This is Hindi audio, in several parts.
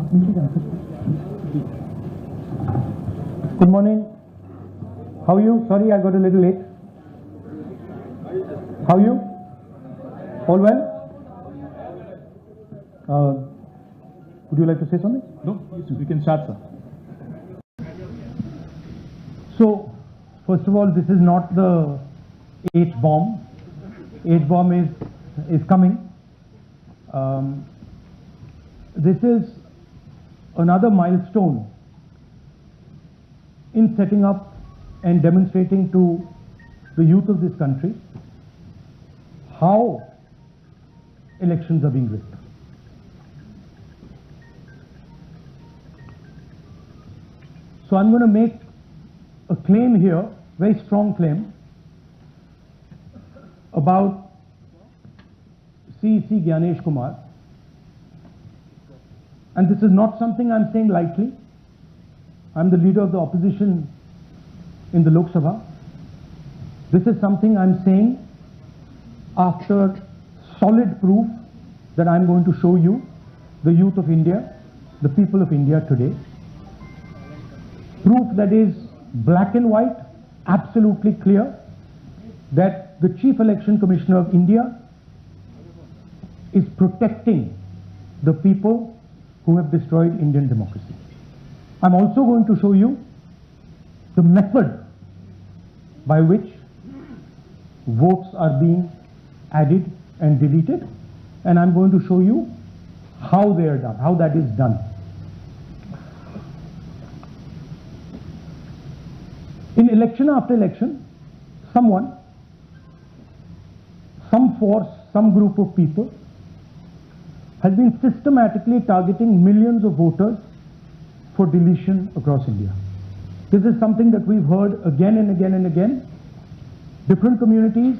Good morning. How are you? Sorry, I got a little late. How are you? All well? Would you like to say something? No, we can start, sir. So, first of all, this is not the H-bomb. H-bomb is coming. This is another milestone in setting up and demonstrating to the youth of this country how elections are being rigged. So I'm going to make a claim here, very strong claim, about CEC Gyanesh Kumar. And this is not something I'm saying lightly. I'm the leader of the opposition in the Lok Sabha. This is something I'm saying after solid proof that I'm going to show you, the youth of India, the people of India today. Proof that is black and white, absolutely clear, that the Chief Election Commissioner of India is protecting the people who have destroyed Indian democracy. I'm also going to show you the method by which votes are being added and deleted, and I'm going to show you how they are done, how that is done. In election after election, someone, some force, some group of people has been systematically targeting millions of voters for deletion across India. This is something that we've heard again and again and again. Different communities,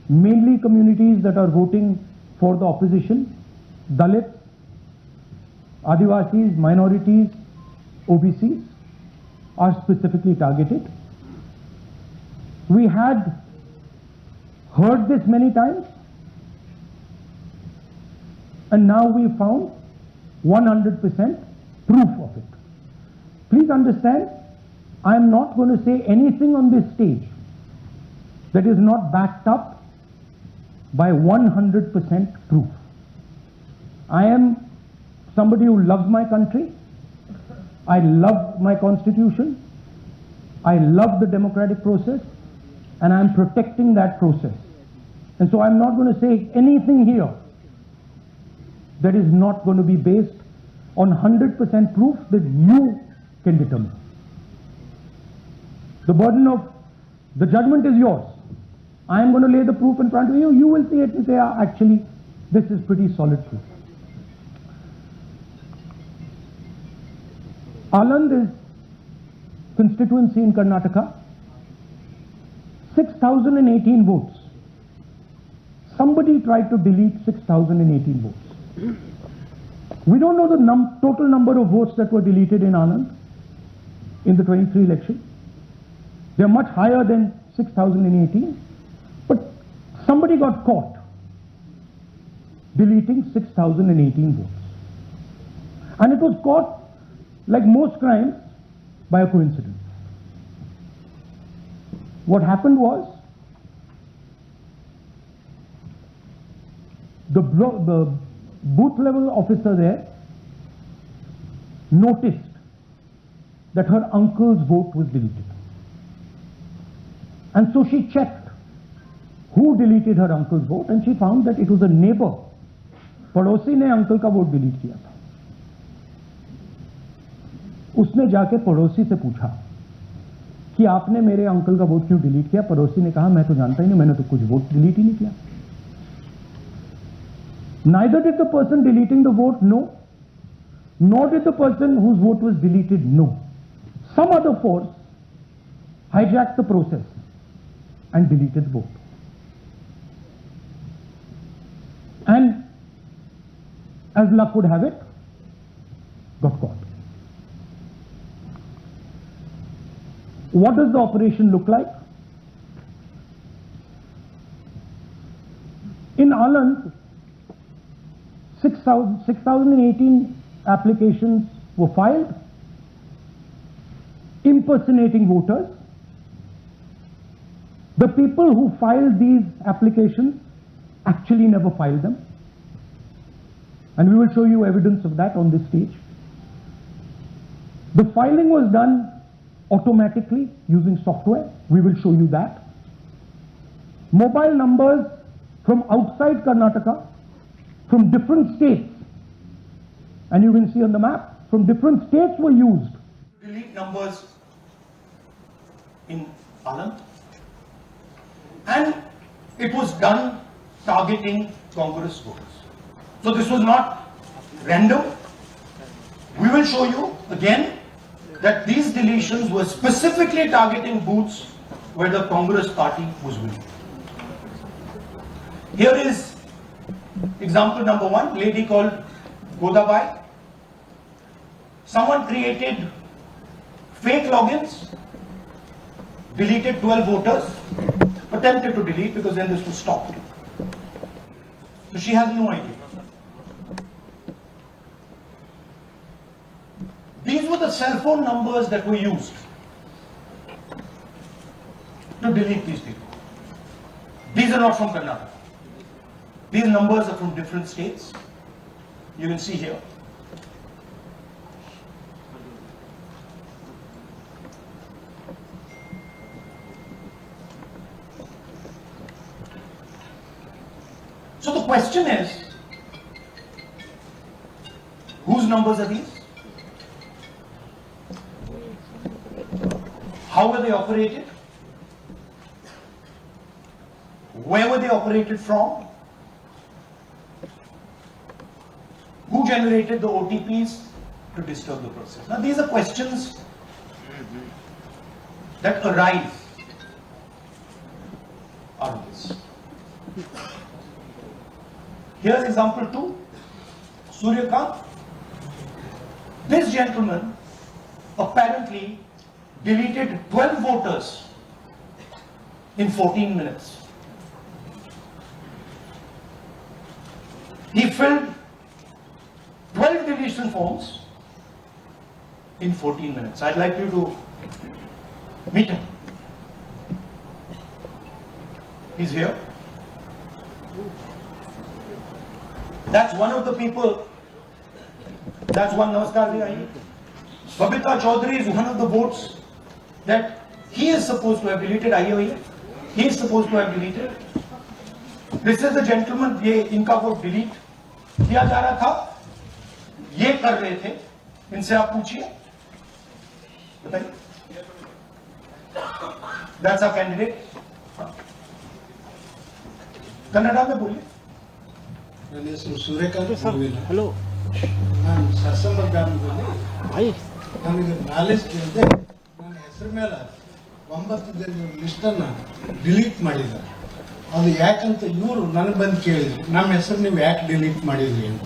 mainly communities that are voting for the opposition, Dalits, Adivasis, minorities, OBCs, are specifically targeted. We had heard this many times, and now we found 100% proof of it. Please understand, I am not going to say anything on this stage that is not backed up by 100% proof. I am somebody who loves my country. I love my constitution. I love the democratic process, and I am protecting that process. And so I'm not going to say anything here that is not going to be based on 100% proof that you can determine. The burden of the judgment is yours. I am going to lay the proof in front of you. You will see it and say, actually, this is pretty solid proof. Aland is constituency in Karnataka, 6,018 votes. Somebody tried to delete 6,018 votes. We don't know the total number of votes that were deleted in Anand in the 23 election. They are much higher than 6,018, but somebody got caught deleting 6,018 votes. And it was caught, like most crimes, by a coincidence. What happened was, the booth level officer there noticed that her uncle's vote was deleted. And so she checked who deleted her uncle's vote, and she found that it was a neighbor. पड़ोसी ने अंकल का वोट डिलीट किया था. उसने जाके पड़ोसी से पूछा कि आपने मेरे अंकल का वोट क्यों डिलीट किया. पड़ोसी ने कहा, मैं तो जानता ही नहीं, मैंने तो कुछ वोट डिलीट ही नहीं किया. Neither did the person deleting the vote know, nor did the person whose vote was deleted know. Some other force hijacked the process and deleted the vote. And as luck would have it, got caught. What does the operation look like? In Aland, 6,018 applications were filed impersonating voters. The people who filed these applications actually never filed them. And we will show you evidence of that on this stage. The filing was done automatically using software. We will show you that. Mobile numbers from outside Karnataka, from different states, and you can see on the map, from different states were used. Delete numbers in Anand, and it was done targeting Congress voters. So this was not random. We will show you again that these deletions were specifically targeting booths where the Congress party was winning. Here is example number one, lady called Godabai. Someone created fake logins, deleted 12 voters, attempted to delete because then this was stopped. So she has no idea. These were the cell phone numbers that were used to delete these people. These are not from Karnataka. These numbers are from different states. You can see here. So the question is, whose numbers are these? How were they operated? Where were they operated from? Who generated the OTPs to disturb the process? Now these are questions that arise out of this. Here's example 2, Suryakant. This gentleman apparently deleted 12 voters in 14 minutes. He filled 12 deletion forms in 14 minutes. I'd like you to meet him. He's here. That's one of the people. That's one. Namaskar ji. Babita Chaudhary is one of the votes that he is supposed to have deleted. He is supposed to have deleted. This is the gentleman. ये इनका वोट delete किया जा रहा था. ये कर रहे थे. इनसे आप पूछिए. बताइए. That's our candidate. कन्नड़ा में बोलिए. ನನ್ನ ಹೆಸರು ಸೂರ್ಯಕಾಂತ್ ಹಲೋ ನಾನು ಸರ್ಸಂಬ ಗ್ರಾಮದಲ್ಲಿ ನನಗೆ ನಾಲೆಜ್ ಇಲ್ಲದೆ ನನ್ನ ಹೆಸರು ಮೇಲೆ 9 ಜನರ ಲಿಸ್ಟನ್ನು ಡಿಲೀಟ್ ಮಾಡಿದ್ದಾರೆ. ಅದು ಯಾಕಂತ ಇವರು ನನಗೆ ಬಂದು ಕೇಳಿದ್ರು, ನಮ್ಮ ಹೆಸರು ನೀವು ಯಾಕೆ ಡಿಲೀಟ್ ಮಾಡಿದ್ರಿ ಅಂತ.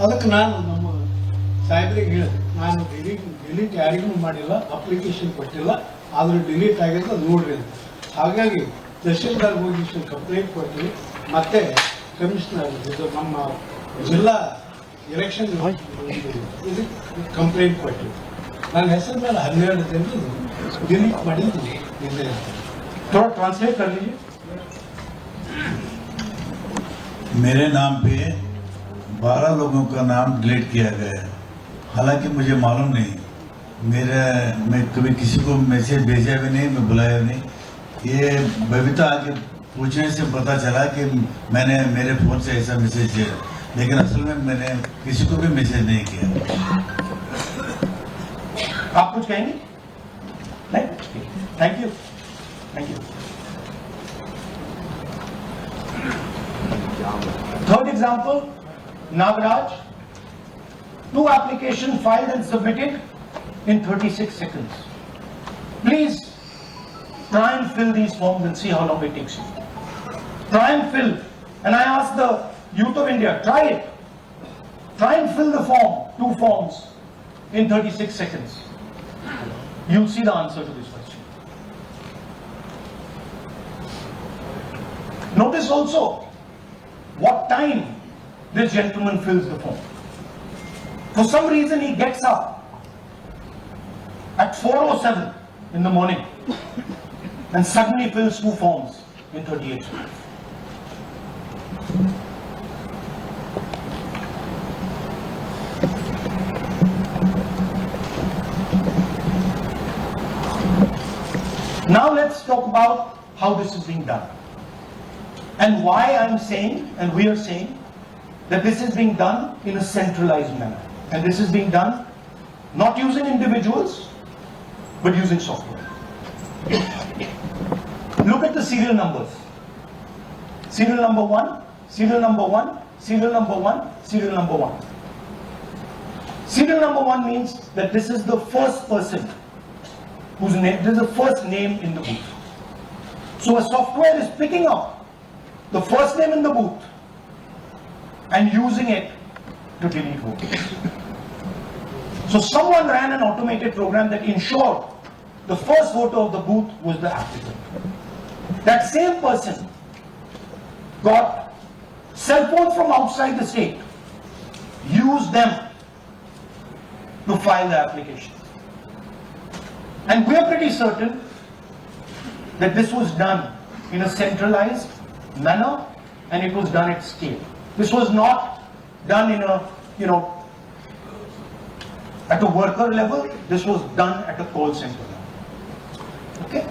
ಅದಕ್ಕೆ ನಾನು ನಮ್ಮ ಸಾಹೇಬ್ರಿಗೆ ಹೇಳಿದೆ, ನಾನು ಡಿಲೀಟ್ ಯಾರಿಗೂ ಮಾಡಿಲ್ಲ, ಅಪ್ಲಿಕೇಶನ್ ಕೊಟ್ಟಿಲ್ಲ, ಆದರೂ ಡಿಲೀಟ್ ಆಗಿದೆ ಅದು ನೋಡ್ರಿ ಅಂತ. ಹಾಗಾಗಿ ತಹಶೀಲ್ದಾರ್ ಹೋಗಿ ಕಂಪ್ಲೇಂಟ್ ಕೊಟ್ಟು ಮತ್ತೆ ಕಮಿಷನರ್ ಇದು ನಮ್ಮ ಜಿಲ್ಲಾ ಎಲೆಕ್ಷನ್ ಇದು ಕಂಪ್ಲೇಂಟ್ ಕೊಟ್ಟು ನನ್ನ ಹೆಸರು ಮೇಲೆ 12 ಜನರು ಡಿಲೀಟ್ ಮಾಡಿದ್ದು ಇದೆ. थोड़ा ट्रांसलेट कर लीजिए. मेरे नाम पे 12 लोगों का नाम डिलीट किया गया है. हालांकि मुझे मालूम नहीं, मैं कभी किसी को मैसेज भेजा भी नहीं, मैं बुलाया नहीं. ये बबीता आके पूछने से पता चला कि मैंने मेरे फोन से ऐसा मैसेज किया, लेकिन असल में मैंने किसी को भी मैसेज नहीं किया. आप कुछ कहेंगे? नहीं? Thank you. Thank you. Third example, Nagaraj. 2 applications filed and submitted in 36 seconds. Please try and fill these forms and see how long it takes you. Try and fill. And I ask the youth of India, try it. Try and fill the form, 2 forms in 36 seconds. You'll see the answer to this question. Notice also what time this gentleman fills the form. For some reason, he gets up at 4:07 in the morning and suddenly fills 2 forms in 38 seconds. Now let's talk about how this is being done and why I'm saying and we are saying that this is being done in a centralized manner, and this is being done not using individuals but using software. Look at the serial numbers. Serial number 1, serial number 1, serial number 1, serial number 1. Serial number 1 means that this is the first person whose name, this is the first name in the booth. So a software is picking up the first name in the booth and using it to delete votes. So someone ran an automated program that ensured the first voter of the booth was the applicant. That same person got cell phones from outside the state, used them to file the application. And we are pretty certain that this was done in a centralized manner and it was done at scale. This was not done in a, at a worker level. This was done at a call center level. Okay?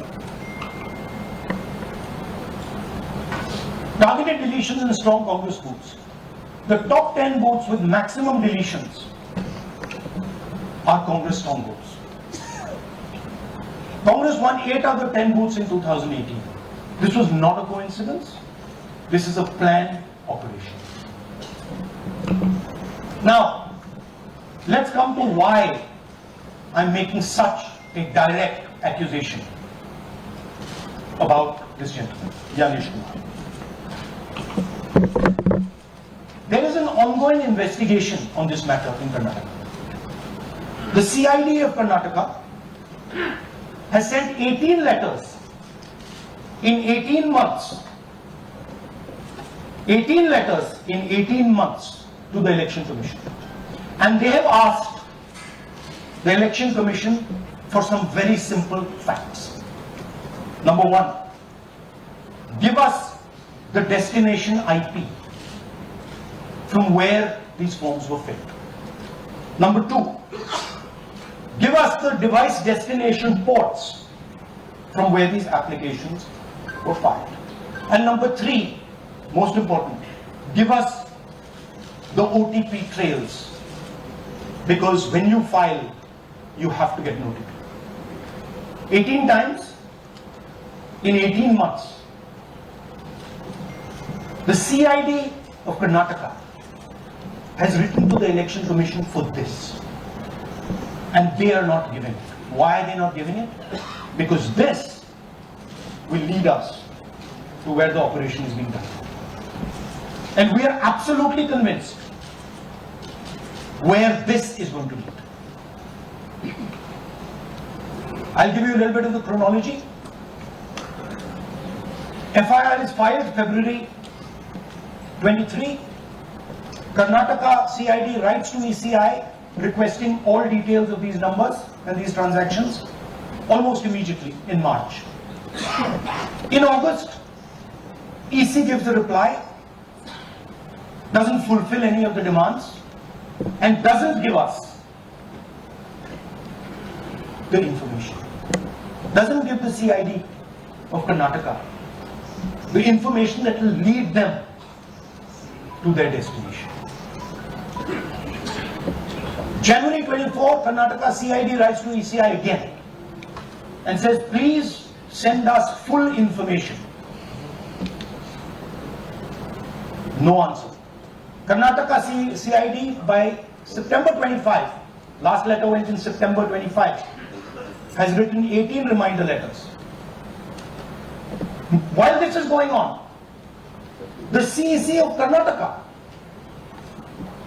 Targeted deletions in strong Congress booths. The top 10 booths with maximum deletions are Congress strong booths. Congress won 8 out of 10 booths in 2018. This was not a coincidence. This is a planned operation. Now, let's come to why I'm making such a direct accusation about this gentleman, Yanish Kumar. There is an ongoing investigation on this matter in Karnataka. The CID of Karnataka has sent 18 letters in 18 months. 18 letters in 18 months to the Election Commission. And they have asked the Election Commission for some very simple facts. Number 1, give us the destination IP from where these forms were filled. Number 2, give us the device destination ports from where these applications were filed. And number 3, most important, give us the OTP trails, because when you file, you have to get notified. 18 times in 18 months. The CID of Karnataka has written to the Election Commission for this, and they are not giving it. Why are they not giving it? Because this will lead us to where the operation is being done. And we are absolutely convinced where this is going to lead. I'll give you a little bit of the chronology. FIR is filed February 23. Karnataka CID writes to ECI requesting all details of these numbers and these transactions almost immediately in March. In August, EC gives a reply, doesn't fulfill any of the demands, and doesn't give us the information. Doesn't give the CID of Karnataka the information that will lead them to their destination. January 24, Karnataka CID writes to ECI again and says, please send us full information. No answer. Karnataka CID by September 25, last letter went in September 25, has written 18 reminder letters. While this is going on, the CEC of Karnataka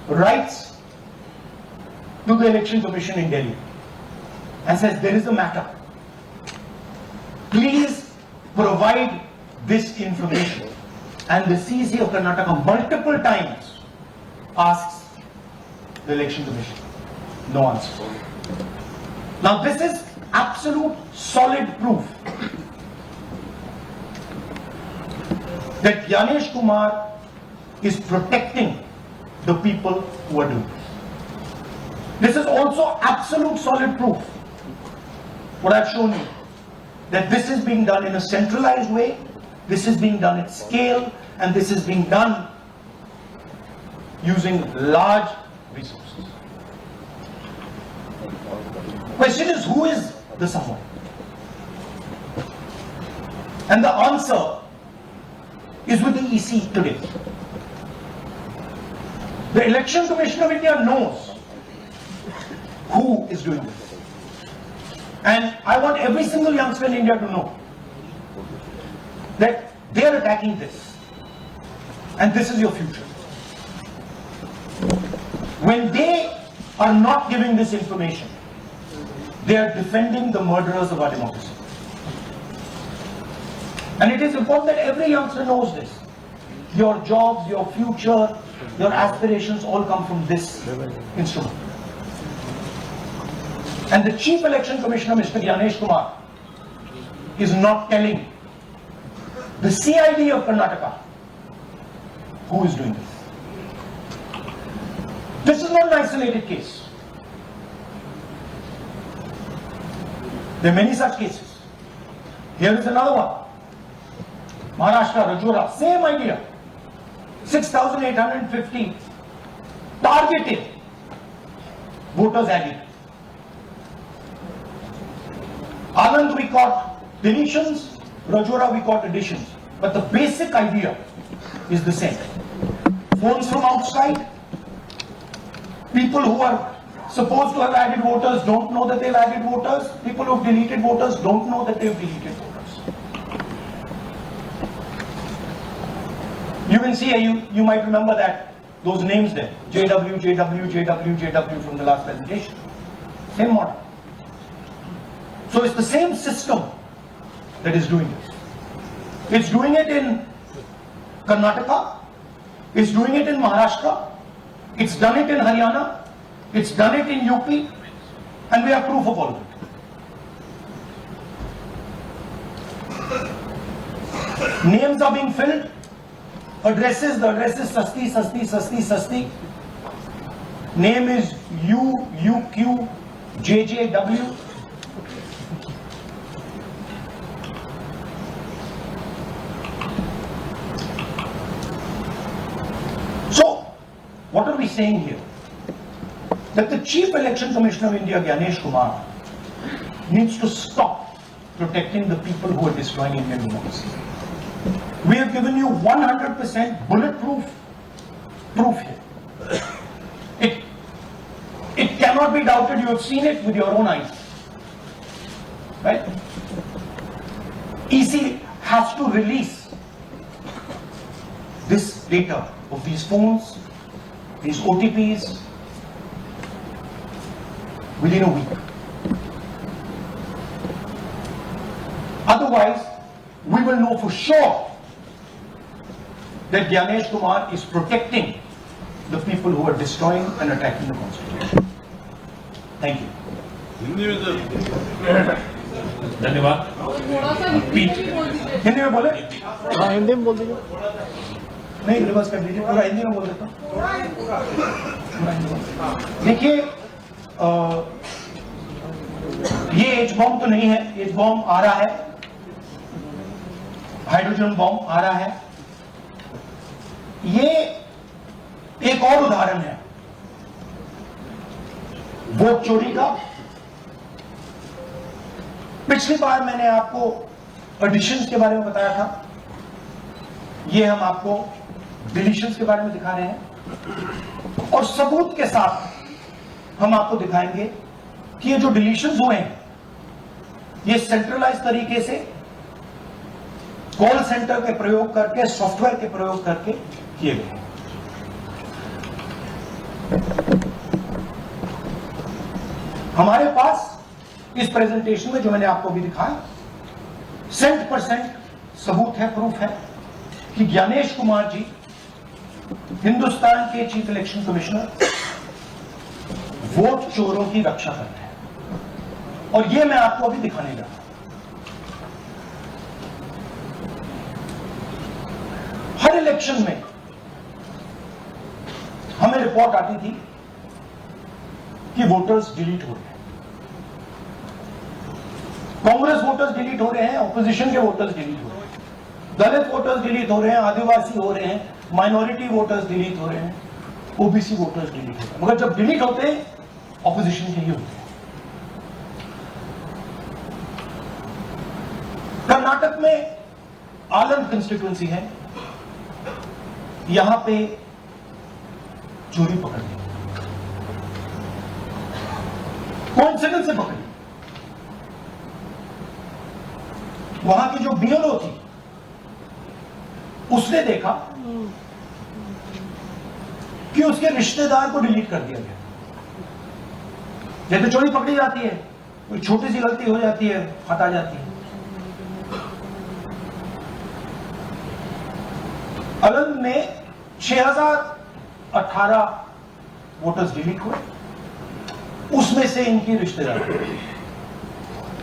writes to the Election Commission in Delhi and says, there is a matter. Please provide this information. And the CEC of Karnataka multiple times asks the Election Commission No answer. Now this is absolute solid proof that Gyanesh Kumar is protecting the people who are doing this. This is also absolute solid proof, what I've shown you, that this is being done in a centralized way, this is being done at scale, and this is being done using large resources. Question is, who is the someone? And the answer is with the EC today. The Election Commission of India knows who is doing this. And I want every single youngster in India to know that they are attacking this. And this is your future. When they are not giving this information, they are defending the murderers of our democracy. And it is important that every youngster knows this. Your jobs, your future, your aspirations all come from this instrument. And the Chief Election Commissioner, Mr. Gyanesh Kumar, is not telling the CID of Karnataka who is doing this. This is not an isolated case. There are many such cases. Here is another one. Maharashtra, Rajora, same idea. 6,850 targeted voters added. Anand we caught deletions, Rajora we caught additions. But the basic idea is the same. Phones from outside, people who are supposed to have added voters don't know that they've added voters, people who have deleted voters don't know that they've deleted voters. You can see, you might remember that, those names there, JW, JW, JW, JW from the last presentation. Same model. So it's the same system that is doing this. It's doing it in Karnataka, it's doing it in Maharashtra, it's done it in Haryana, it's done it in UP, and we have proof of all of it. Names are being filled, addresses, the address is Sasti, Sasti, Sasti, Sasti. Name is UQ, JJW. So, what are we saying here? That the Chief Election Commissioner of India, Gyanesh Kumar, needs to stop protecting the people who are destroying Indian democracy. We have given you 100% bulletproof proof here. It cannot be doubted. You have seen it with your own eyes. Right? EC has to release this data of these phones, these OTPs, within a week. Otherwise, we will know for sure that Gyanesh Kumar is protecting the people who are destroying and attacking the constitution. Thank you. धन्यवाद. हिंदी में बोले? हाँ हिंदी में बोल दीजिए. नहीं, रिवर्स कर दीजिए. पूरा हिंदी में बोल देता हूँ. देखिए, ये एच बॉम्ब तो नहीं है. एच बॉम्ब आ रहा है, हाइड्रोजन बॉम्ब आ रहा है. ये एक और उदाहरण है वोट चोरी का. पिछली बार मैंने आपको एडिशंस के बारे में बताया था. ये हम आपको डिलीशंस के बारे में दिखा रहे हैं, और सबूत के साथ हम आपको दिखाएंगे कि ये जो डिलीशंस हुए हैं ये सेंट्रलाइज तरीके से कॉल सेंटर के प्रयोग करके, सॉफ्टवेयर के प्रयोग करके किए गए. हमारे पास इस प्रेजेंटेशन में जो मैंने आपको भी दिखाया 100% सबूत है, प्रूफ है कि ज्ञानेश कुमार जी हिंदुस्तान के चीफ इलेक्शन कमिश्नर वोट चोरों की रक्षा करना है। और ये मैं आपको अभी दिखाने जा रहा हूं। हर इलेक्शन में हमें रिपोर्ट आती थी कि वोटर्स डिलीट हो रहे हैं, कांग्रेस वोटर्स डिलीट हो रहे हैं, ऑपोजिशन के वोटर्स डिलीट हो रहे हैं, दलित वोटर्स डिलीट हो रहे हैं, आदिवासी हो रहे हैं, माइनॉरिटी वोटर्स डिलीट हो रहे हैं, ओबीसी वोटर्स डिलीट हो रहे हैं। मगर जब डिलीट होते हैं ऑपोजिशन के ही होते हैं। कर्नाटक में आलंद कंस्टिट्यूएंसी है, यहां पे चोरी पकड़ ली, कोइंसिडेंस से पकड़ी। वहां की जो बीएलओ थी उसने देखा कि उसके रिश्तेदार को डिलीट कर दिया गया। जैसे चोरी पकड़ी जाती है, कोई छोटी सी गलती हो जाती है, हटा जाती है। अलंग में 6018 वोटर्स डिलीट हुए, उसमें से इनकी रिश्तेदार,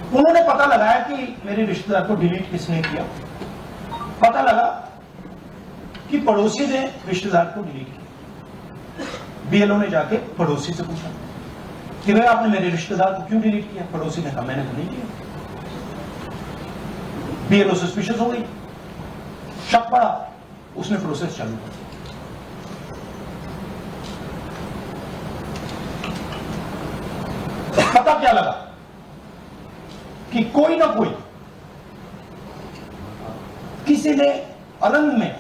उन्होंने पता लगाया कि मेरे रिश्तेदार को डिलीट किसने किया। पता लगा कि पड़ोसी ने रिश्तेदार को डिलीट किया। बीएलओ ने जाके पड़ोसी से पूछा कि भाई आपने मेरे रिश्तेदार को क्यों डिलीट किया? पड़ोसी ने कहा मैंने तो नहीं किया। बीएलओ सस्पिशियस हो गई, शक पड़ा, उसने प्रोसेस चालू कर दिया। पता क्या लगा कि कोई ना कोई किसी ने अलंग में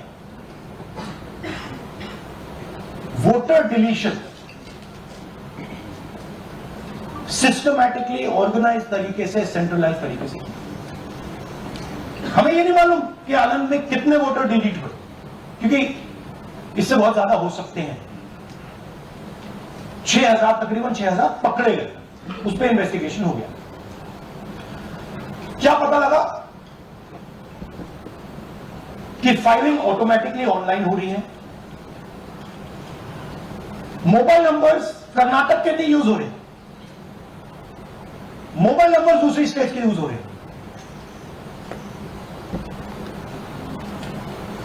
वोटर डिलीशन सिस्टमैटिकली ऑर्गेनाइज तरीके से, सेंट्रलाइज तरीके से किया। हमें यह नहीं मालूम कि आलंग में कितने वोटर डिलीट हुए, क्योंकि इससे बहुत ज्यादा हो सकते हैं। 6000, तकरीबन 6000 पकड़े गए, उस पर इन्वेस्टिगेशन हो गया। क्या पता लगा कि फाइलिंग ऑटोमेटिकली ऑनलाइन हो रही है। मोबाइल नंबर्स कर्नाटक के नहीं यूज हो रहे, मोबाइल नंबर दूसरी स्टेट के यूज हो रहे।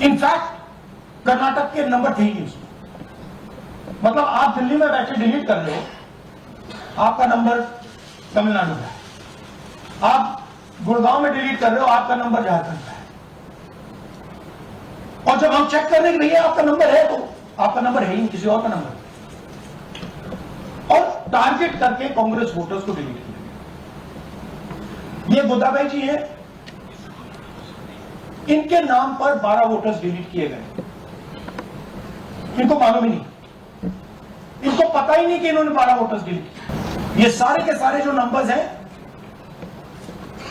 इनफैक्ट कर्नाटक के नंबर थे ही नहीं उसमें। मतलब आप दिल्ली में बैठे डिलीट कर रहे हो, आपका नंबर तमिलनाडु का है। आप गुड़गांव में डिलीट कर रहे हो, आपका नंबर झारखंड का है। और जब हम चेक कर रहे हैं कि भैया आपका नंबर है, तो आपका नंबर है ही किसी और का नंबर। और टारगेट करके कांग्रेस वोटर्स को डिलीट किया। ये गोदाबाई जी है, इनके नाम पर 12 वोटर्स डिलीट किए गए। इनको मालूम ही नहीं, इनको पता ही नहीं कि इन्होंने 12 वोटर्स डिलीट किए। ये सारे के सारे जो नंबर्स हैं,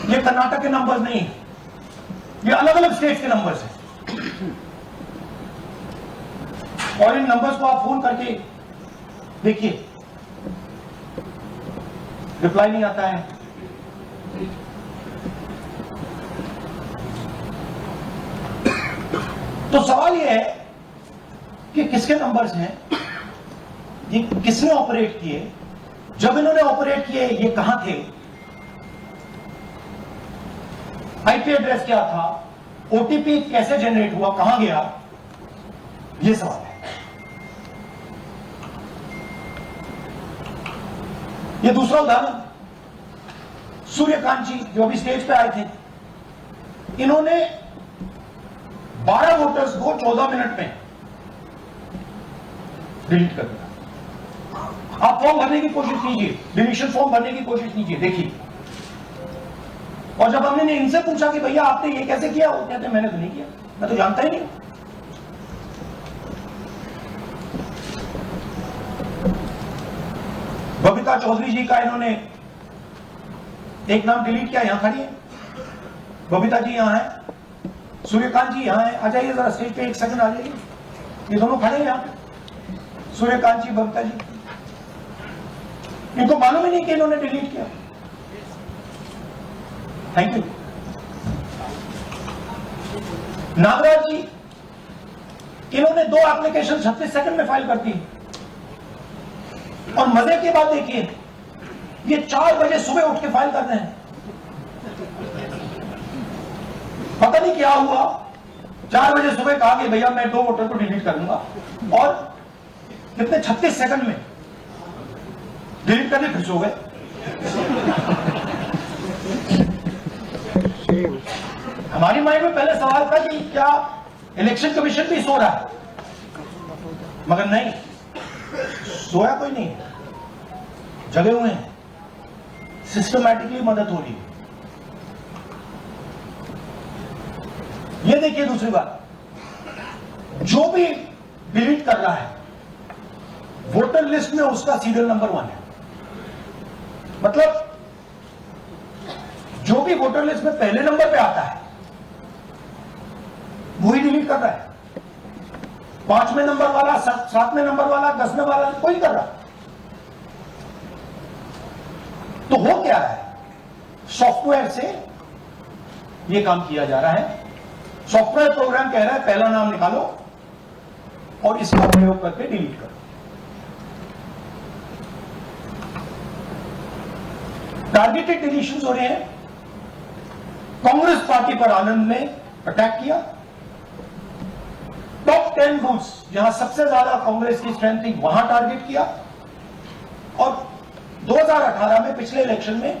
ये कर्नाटक के नंबर्स नहीं है, ये अलग अलग स्टेट्स के नंबर्स हैं। और इन नंबर्स को आप फोन करके देखिए, रिप्लाई नहीं आता है। तो सवाल यह है कि किसके नंबर्स हैं, ये किसने ऑपरेट किए, जब इन्होंने ऑपरेट किए ये कहां थे, आईपी एड्रेस क्या था, ओटीपी कैसे जनरेट हुआ, कहां गया, ये सवाल है। ये दूसरा उदाहरण, सूर्यकांत जी जो अभी स्टेज पे आए थे, इन्होंने 12 वोटर्स को 14 मिनट में डिलीट कर दिया। आप फॉर्म भरने की कोशिश कीजिए, डिलीशन फॉर्म भरने की कोशिश कीजिए, देखिए। और जब हमने इनसे पूछा कि भैया आपने ये कैसे किया, वो कहते मैंने तो नहीं किया, मैं तो जानता ही नहीं। बबीता चौधरी जी का इन्होंने एक नाम डिलीट किया, यहां खड़ी है बबीता जी, यहां है, सूर्यकांत जी यहां है। आ जाइए जरा स्टेज पे, एक सेकंड आ जाइए, ये दोनों खड़े हैं यहां पे, सूर्यकांत जी, बबीता जी। इनको मालूम ही नहीं कि इन्होंने डिलीट किया। Thank you. नागराज जी, इन्होंने 2 एप्लीकेशन 36 सेकंड में फाइल कर दी। और मजे की बात देखिए, ये 4 बजे सुबह उठ के फाइल कर रहे हैं। पता नहीं क्या हुआ, 4 बजे सुबह कहा कि भैया मैं 2 वोटर को डिलीट करूंगा, और कितने 36 सेकंड में डिलीट करने फिर सो गए। हमारी माइंड में पहले सवाल था कि क्या इलेक्शन कमीशन भी सो रहा है, मगर नहीं, सोया कोई नहीं है, जगे हुए हैं, सिस्टमैटिकली मदद हो रही है। ये देखिए दूसरी बात, जो भी डिलीट कर रहा है वोटर लिस्ट में उसका सीरियल नंबर 1 है। मतलब जो भी वोटर लिस्ट में पहले नंबर पे आता है वही डिलीट कर रहा है। 5वें नंबर वाला, 7वें नंबर वाला, 10वें वाला कोई नहीं कर रहा। तो हो क्या रहा है, सॉफ्टवेयर से यह काम किया जा रहा है। सॉफ्टवेयर प्रोग्राम कह रहा है पहला नाम निकालो और इसका प्रयोग करके डिलीट करो। टारगेटेड डिलीशंस हो रहे हैं। कांग्रेस पार्टी पर आनंद ने अटैक किया। टॉप 10 बूथ्स जहां सबसे ज्यादा कांग्रेस की स्ट्रेंथ थी वहां टारगेट किया, और 2018 में पिछले इलेक्शन में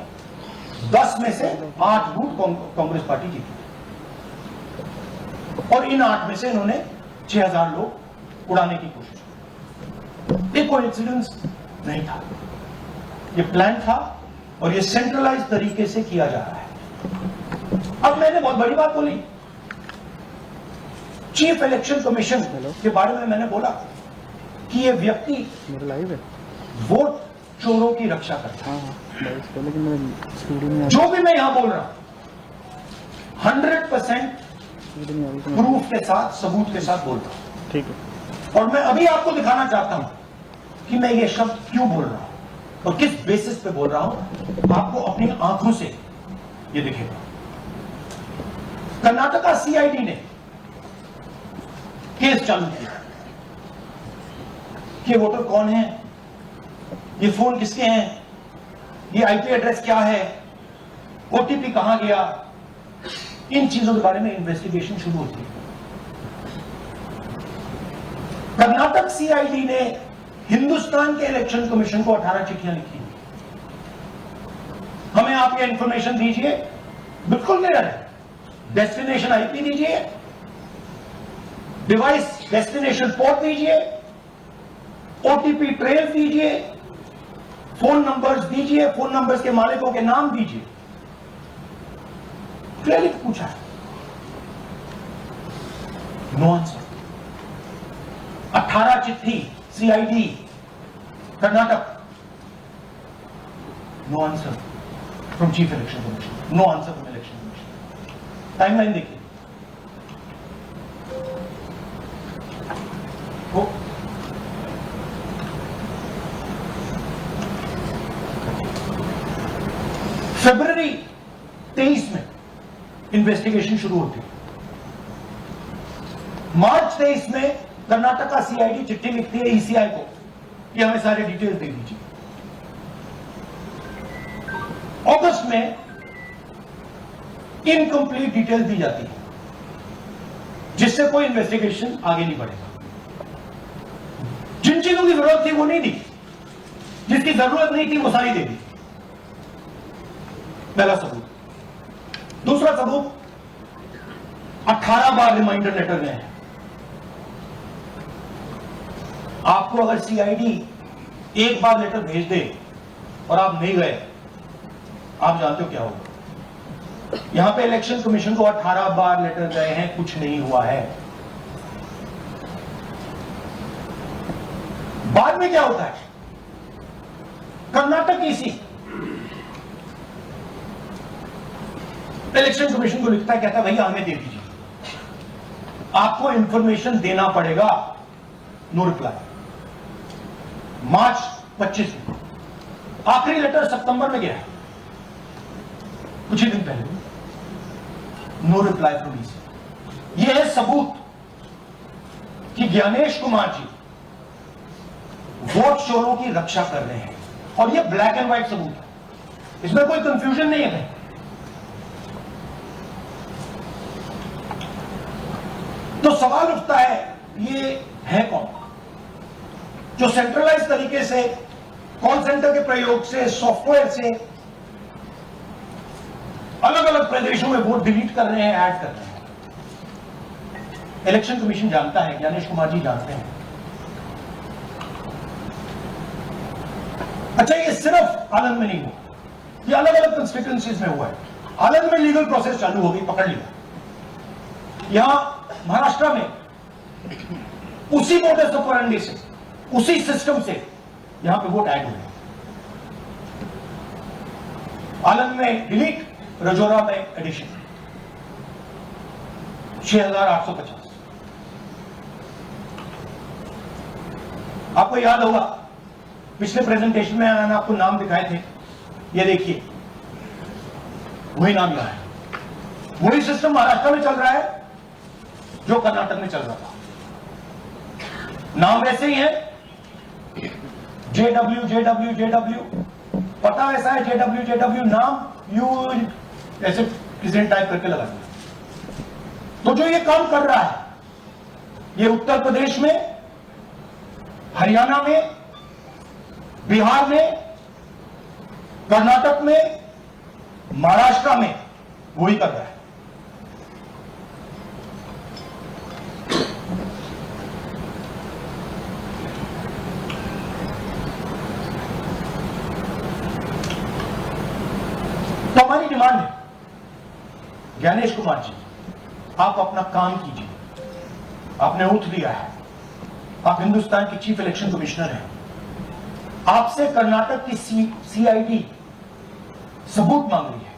10 में से 8 बूथ कांग्रेस पार्टी जीती, और इन 8 में से इन्होंने 6000 लोग उड़ाने की कोशिश की। ये कोइंसिडेंस नहीं था, ये प्लान था, और ये सेंट्रलाइज तरीके से किया जा रहा है। अब मैंने बहुत बड़ी बात बोली, चीफ इलेक्शन कमीशन के बारे में मैंने बोला कि ये व्यक्ति वोट चोरों की रक्षा करता है। जो भी मैं यहां बोल रहा हूं 100% प्रूफ के साथ, सबूत के साथ बोल रहा हूं। ठीक है। और मैं अभी आपको दिखाना चाहता हूं कि मैं ये शब्द क्यों बोल रहा हूं और किस बेसिस पे बोल रहा हूं। आपको अपनी आंखों से ये दिखेगा। कर्नाटका सीआईडी ने केस चालू किया कि वोटर कौन है, ये फोन किसके हैं, ये आईपी एड्रेस क्या है, ओटीपी कहां गया, इन चीजों के बारे में इन्वेस्टिगेशन शुरू होती है। कर्नाटक सीआईडी ने हिंदुस्तान के इलेक्शन कमीशन को 18 चिट्ठियां लिखी। हमें आप ये इंफॉर्मेशन दीजिए, बिल्कुल क्लियर है, डेस्टिनेशन आईपी दीजिए, डिवाइस डेस्टिनेशन पोर्ट दीजिए, ओटीपी ट्रेल दीजिए, फोन नंबर्स दीजिए, फोन नंबर्स के मालिकों के नाम दीजिए। क्लियरली पूछा है, नो आंसर। 18 चिट्ठी CID Karnataka, no answer from chief election commission, no answer from election commission. Timeline देखिए, फरवरी 23 में इन्वेस्टिगेशन शुरू होती है। मार्च 23 में कर्नाटका सीआईडी चिट्ठी लिखती है ईसीआई को कि हमें सारे डिटेल्स दे दीजिए। अगस्त में इनकंप्लीट डिटेल्स दी जाती है, जिससे कोई इन्वेस्टिगेशन आगे नहीं बढ़ेगा। जिन चीजों की जरूरत थी वो नहीं दी, जिसकी जरूरत नहीं थी वो सारी दे दी। पहला सबूत। दूसरा सबूत, 18 बार रिमाइंडर लेटर गए हैं। आपको अगर सीआईडी एक बार लेटर भेज दे और आप नहीं गए, आप जानते हो क्या होगा। यहां पे इलेक्शन कमीशन को 18 बार लेटर गए हैं, कुछ नहीं हुआ है। बाद में क्या होता है, कर्नाटक ईसी इलेक्शन कमीशन को लिखता है, कहता है भैया हमें दे दीजिए, आपको इंफॉर्मेशन देना पड़ेगा। No reply. मार्च 25 में आखिरी लेटर सितंबर में गया है, कुछ ही दिन पहले। No reply from EC. यह है सबूत कि ज्ञानेश कुमार जी वोट चोरों की रक्षा कर रहे हैं, और ये ब्लैक एंड व्हाइट सबूत है, इसमें कोई कंफ्यूजन नहीं है। तो सवाल उठता है, ये है कौन जो सेंट्रलाइज तरीके से कॉल सेंटर के प्रयोग से, सॉफ्टवेयर से अलग अलग प्रदेशों में वोट डिलीट कर रहे हैं, ऐड कर रहे हैं? इलेक्शन कमीशन जानता है, ज्ञानेश कुमार जी जानते हैं। अच्छा, ये सिर्फ आनंद में नहीं हुआ, ये अलग अलग कंस्टिट्यूएंसीज में हुआ है। आनंद में लीगल प्रोसेस चालू हो गई, पकड़ लिया। यहां महाराष्ट्र में उसी मोडस ऑपरेंडी से, उसी सिस्टम से यहां पे वोट ऐड हुए। आनंद में डिलीट, रजौरा में एडिशन, 6850। आपको याद होगा पिछले प्रेजेंटेशन में मैंने आपको नाम दिखाए थे, ये देखिए वही नाम यहां है। वही सिस्टम महाराष्ट्र में चल रहा है जो कर्नाटक में चल रहा था। नाम वैसे ही है, JW JW JW, पता वैसा है, JW JW, नाम यू ऐसे किसी ने टाइप करके लगा दिया। तो जो ये काम कर रहा है, ये उत्तर प्रदेश में, हरियाणा में, बिहार में, कर्नाटक में, महाराष्ट्र में वही कर रहा है। तो हमारी डिमांड है, ज्ञानेश कुमार जी, आप अपना काम कीजिए। आपने ओथ लिया है, आप हिंदुस्तान के चीफ इलेक्शन कमिश्नर हैं। आपसे कर्नाटक की CID सबूत मांग रही है।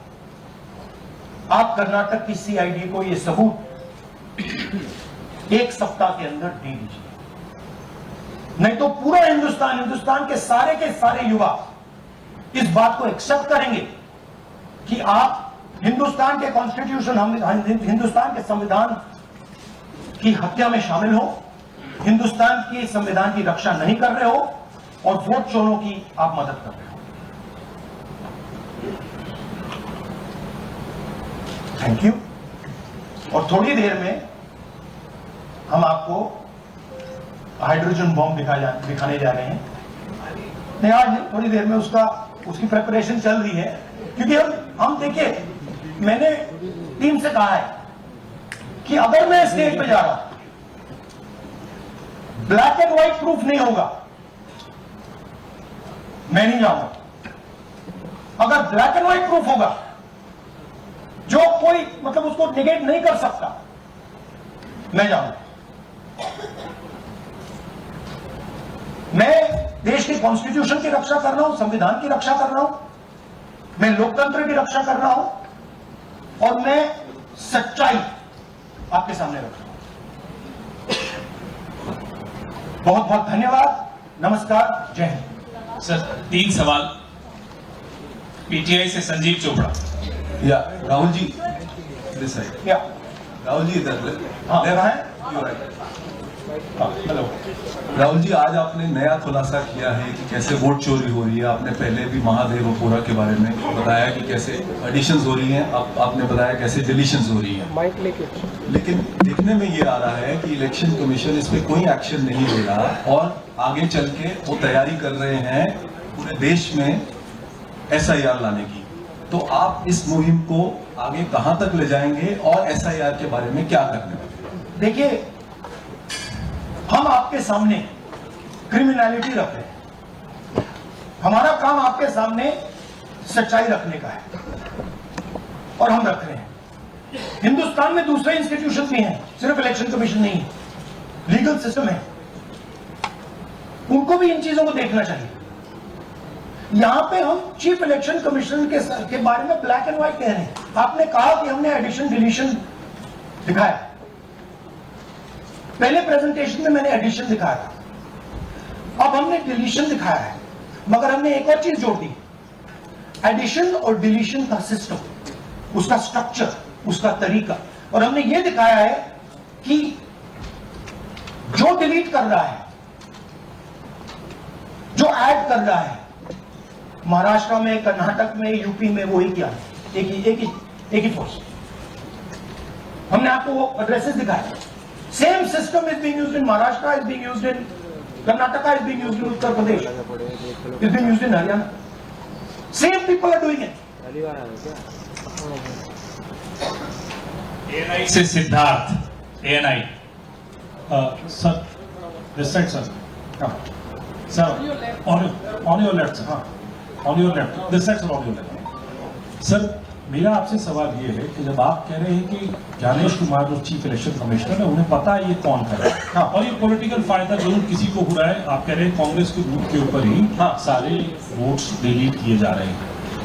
आप कर्नाटक की CID को यह सबूत 1 सप्ताह के अंदर दे दीजिए, नहीं तो पूरा हिंदुस्तान के सारे युवा इस बात को एक्सेप्ट करेंगे कि आप हिंदुस्तान के कॉन्स्टिट्यूशन, हिंदुस्तान के संविधान की हत्या में शामिल हो, हिंदुस्तान की संविधान की रक्षा नहीं कर रहे हो, और वोट चोरों की आप मदद कर रहे हो। Thank you. और थोड़ी देर में हम आपको हाइड्रोजन बॉम्ब दिखाने जा रहे हैं। नहीं, आज नहीं, थोड़ी देर में उसकी प्रिपरेशन चल रही है, क्योंकि हम देखिए, मैंने टीम से कहा है कि अगर मैं स्टेज पे जा रहा हूं, ब्लैक एंड व्हाइट प्रूफ नहीं होगा, मैं नहीं जाऊंगा। अगर ब्लैक एंड व्हाइट प्रूफ होगा, जो कोई मतलब उसको निगेट नहीं कर सकता, मैं जाऊंगा। मैं देश के कॉन्स्टिट्यूशन की रक्षा कर रहा हूं, संविधान की रक्षा कर रहा हूं, मैं लोकतंत्र की रक्षा कर रहा हूं, और मैं सच्चाई आपके सामने रख रहा हूं। बहुत बहुत धन्यवाद, नमस्कार, जय हिंद। सर, 3 सवाल। PTI से संजीव चोपड़ा। या राहुल जी, दिस साइड। या राहुल जी इधर हाँ, लेफ्ट है? You right. Hello Rahul ji, आज आपने नया खुलासा किया है कि कैसे वोट चोरी हो रही है। आपने पहले भी महादेवपुरा के बारे में बताया कि कैसे एडिशंस हो रही हैं, आपने बताया कैसे डिलीशंस हो रही हैं। लेकिन देखने में ये आ रहा है कि इलेक्शन कमीशन इस पर कोई एक्शन नहीं ले रहा, और आगे चल के वो तैयारी कर रहे हैं पूरे देश में SIR लाने की। तो आप इस मुहिम को आगे कहां तक ले जाएंगे, और SIR के बारे में क्या करने वाले? देखिए, हम आपके सामने क्रिमिनलिटी रख रहे हैं, हमारा काम आपके सामने सच्चाई रखने का है, और हम रख रहे हैं। हिंदुस्तान में दूसरे इंस्टीट्यूशन भी हैं, सिर्फ इलेक्शन कमीशन नहीं है, लीगल सिस्टम है, उनको भी इन चीजों को देखना चाहिए। यहां पे हम चीफ इलेक्शन कमिश्नर के बारे में ब्लैक एंड व्हाइट कह रहे हैं। आपने कहा कि हमने एडिशन डिलीशन दिखाया, पहले प्रेजेंटेशन में मैंने एडिशन दिखाया था, अब हमने डिलीशन दिखाया है, मगर हमने एक और चीज जोड़ दी, एडिशन और डिलीशन का सिस्टम, उसका स्ट्रक्चर, उसका तरीका। और हमने यह दिखाया है कि जो डिलीट कर रहा है जो ऐड कर रहा है महाराष्ट्र में, कर्नाटक में, यूपी में, वो ही क्या है, एक ही फोर्स। हमने आपको वो एड्रेसेस दिखाए। Same system is being used in Maharashtra, is being used in Karnataka, is being used in Uttar Pradesh, is being used in Haryana. Same people are doing it. ANI से Siddharth, ANI. Sir, this side, sir. Sir, on your left, sir. On your left. This side, sir, on your left. Sir, मेरा आपसे सवाल ये है कि जब आप कह रहे हैं कि ज्ञानेश कुमार जो चीफ इलेक्शन कमिश्नर है, उन्हें पता है ये कौन कर रहा है और ये पॉलिटिकल फायदा जरूर किसी को हो रहा है। आप कह रहे हैं कांग्रेस के ग्रुप के ऊपर ही सारे वोट्स डिलीट किए जा रहे हैं,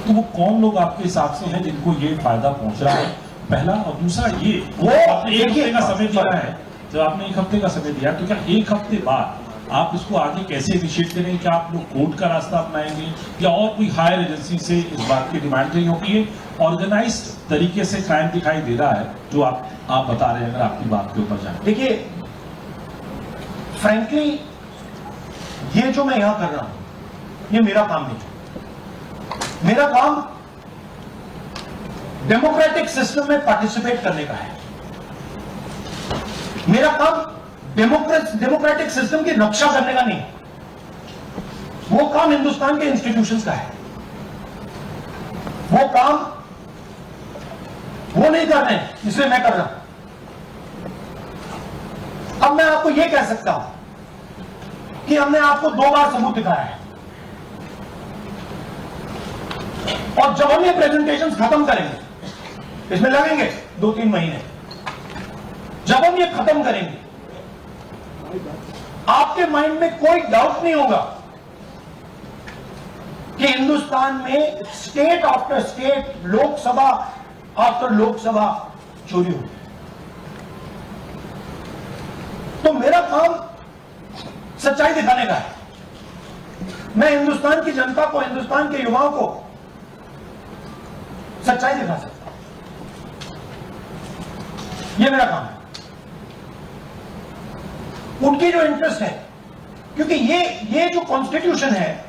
तो वो कौन लोग आपके हिसाब से हैं जिनको ये फायदा पहुंच रहा है, पहला। और दूसरा ये, वो आपने एक हफ्ते का समय दिया है, जब आपने एक हफ्ते का समय दिया, तो क्या एक हफ्ते बाद आप इसको आगे कैसे इनिशिएट करेंगे? क्या आप लोग कोर्ट का रास्ता अपनाएंगे या और कोई हायर एजेंसी से इस बात की डिमांड करेंगे? क्योंकि ये ऑर्गेनाइज्ड तरीके से क्राइम दिखाई दे रहा है जो आप बता रहे हैं, अगर आपकी बात के ऊपर जाए। देखिए, फ्रैंकली ये जो मैं यहां कर रहा हूं, ये मेरा काम नहीं। मेरा काम डेमोक्रेटिक सिस्टम में पार्टिसिपेट करने का है। मेरा काम डेमोक्रेटिक सिस्टम की रक्षा करने का नहीं, वो काम हिंदुस्तान के इंस्टीट्यूशंस का है। वो काम वो नहीं कर रहे हैं, इसलिए मैं कर रहा हूं। अब मैं आपको यह कह सकता हूं कि हमने आपको 2 बार सबूत दिखाया है, और जब हम ये प्रेजेंटेशन खत्म करेंगे, इसमें लगेंगे 2-3 महीने, जब हम ये खत्म करेंगे आपके माइंड में कोई डाउट नहीं होगा कि हिंदुस्तान में state after state, Lok Sabha after Lok Sabha चोरी हो। तो मेरा काम सच्चाई दिखाने का है। मैं हिंदुस्तान की जनता को, हिंदुस्तान के युवाओं को सच्चाई दिखा सकता हूं। यह मेरा काम है। उनकी जो इंटरेस्ट है, क्योंकि ये जो कॉन्स्टिट्यूशन है,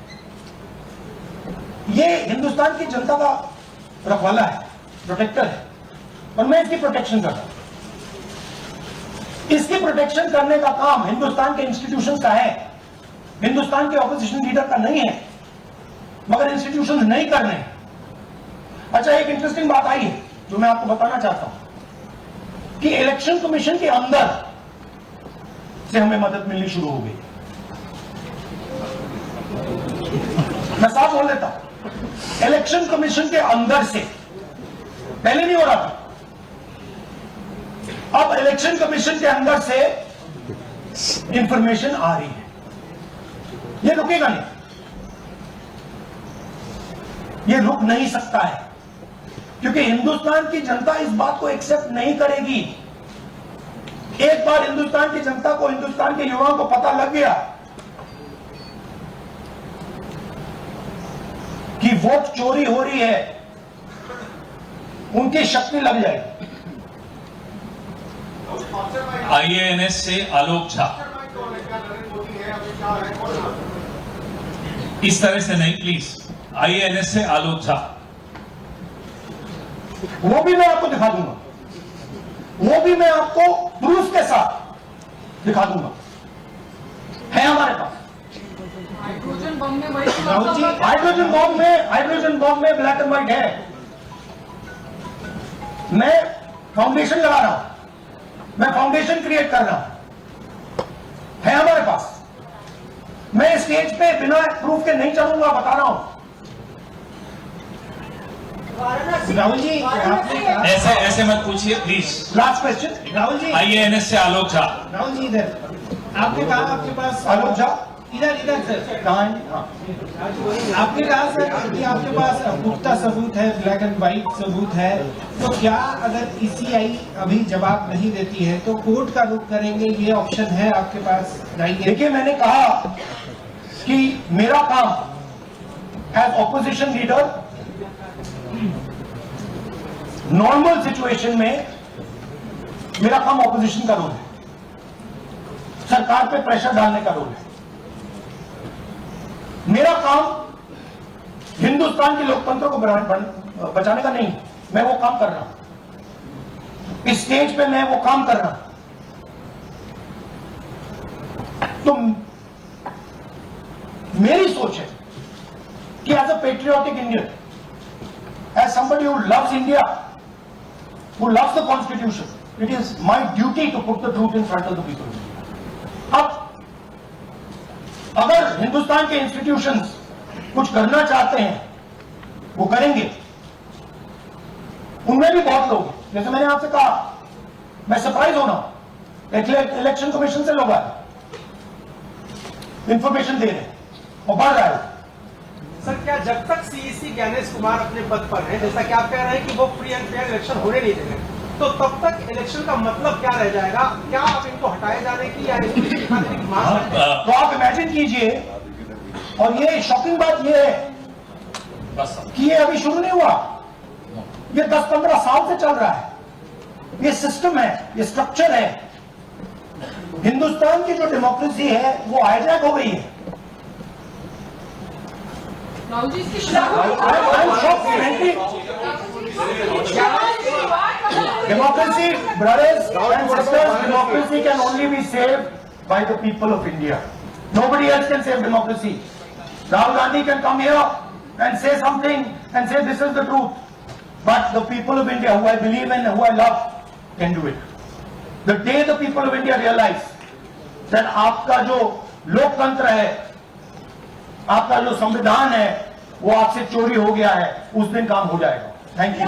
ये हिंदुस्तान की जनता का रखवाला है, प्रोटेक्टर है, और मैं इसकी प्रोटेक्शन कर रहा हूं। इसकी प्रोटेक्शन करने का काम हिंदुस्तान के इंस्टीट्यूशंस का है, हिंदुस्तान के ऑपोजिशन लीडर का नहीं है, मगर इंस्टीट्यूशंस नहीं कर रहे हैं। अच्छा, एक इंटरेस्टिंग बात आई है जो मैं आपको बताना चाहता हूं कि इलेक्शन कमीशन के अंदर से हमें मदद मिलनी शुरू हो गई। मैं साफ बोल देता हूं, इलेक्शन कमीशन के अंदर से, पहले नहीं हो रहा था, अब इलेक्शन कमीशन के अंदर से इंफॉर्मेशन आ रही है। ये रुकेगा नहीं, ये रुक नहीं सकता है, क्योंकि हिंदुस्तान की जनता इस बात को एक्सेप्ट नहीं करेगी। एक बार हिंदुस्तान की जनता को, हिंदुस्तान के युवाओं को पता लग गया कि वोट चोरी हो रही है, उनकी शक्ति लग जाएगी। आईएएनएस से आलोक झा। इस तरह से नहीं प्लीज। आईएएनएस से आलोक झा। वो भी मैं आपको दिखा दूंगा, वो भी मैं आपको प्रूफ के साथ दिखा दूंगा, है हमारे पास। हाइड्रोजन बम में राहुल जी, हाइड्रोजन बम में ब्लैक एंड व्हाइट है। मैं फाउंडेशन लगा रहा हूं, मैं फाउंडेशन क्रिएट कर रहा हूं, है हमारे पास। मैं स्टेज पे बिना प्रूफ के नहीं चलूंगा, बता रहा हूं। राहुल जी, आपने ऐसे ऐसे मत पूछिए please. Last question. Rahul ji, IANS से आलोक झा। राहुल जी इधर आपने कहा आपके पास आलोक झा इधर सर कहाँ है? हाँ। आपने कहा सर कि आपके पास पुख्ता सबूत है, ब्लैक एंड व्हाइट सबूत है, तो क्या अगर ईसीआई अभी जवाब नहीं देती है तो कोर्ट का रुख करेंगे, ये ऑप्शन है आपके पास? देखिए, मैंने कहा कि मेरा काम as opposition leader normal situation में मेरा काम ऑपोजिशन का रोल है, सरकार पे प्रेशर डालने का रोल है। मेरा काम हिंदुस्तान के लोकतंत्र को बचाने का नहीं, मैं वो काम कर रहा हूं, इस स्टेज पे मैं वो काम कर रहा हूं। तो मेरी सोच है कि as a patriotic Indian, as somebody who loves India, who loves the constitution, it is my duty to put the truth in front of the people. अब अगर हिंदुस्तान के इंस्टीट्यूशंस कुछ करना चाहते हैं, वो करेंगे। उनमें भी बहुत लोग, जैसे मैंने आपसे कहा, मैं सरप्राइज होना हूं, इलेक्शन कमीशन से लोग आए, इंफॉर्मेशन दे रहे हैं और बढ़ रहा है। सर, क्या जब तक सीईसी ज्ञानेश कुमार अपने पद पर हैं, जैसा कि आप कह रहे हैं कि वो फ्री एंड फेयर इलेक्शन होने नहीं देंगे, तो तब तक इलेक्शन का मतलब क्या रह जाएगा? क्या आप इनको हटाए जाने की या इनकी मांग? तो आप इमेजिन कीजिए, और ये शॉकिंग बात ये है कि ये अभी शुरू नहीं हुआ, ये 10-15 साल से चल रहा है। ये सिस्टम है, ये स्ट्रक्चर है। हिंदुस्तान की जो डेमोक्रेसी है वो हाईजैक हो गई है। राहुल जी, इसकी Democracy, brothers and sisters, democracy can only be saved by the people of India. Nobody else can save democracy. Rahul Gandhi can come here and say something and say this is the truth. But the people of India, who I believe in, who I love, can do it. The day the people of India realize that आपका जो लोकतंत्र है, आपका जो संविधान है, वो आपसे चोरी हो गया है, उस दिन काम हो जाएगा। Thank you.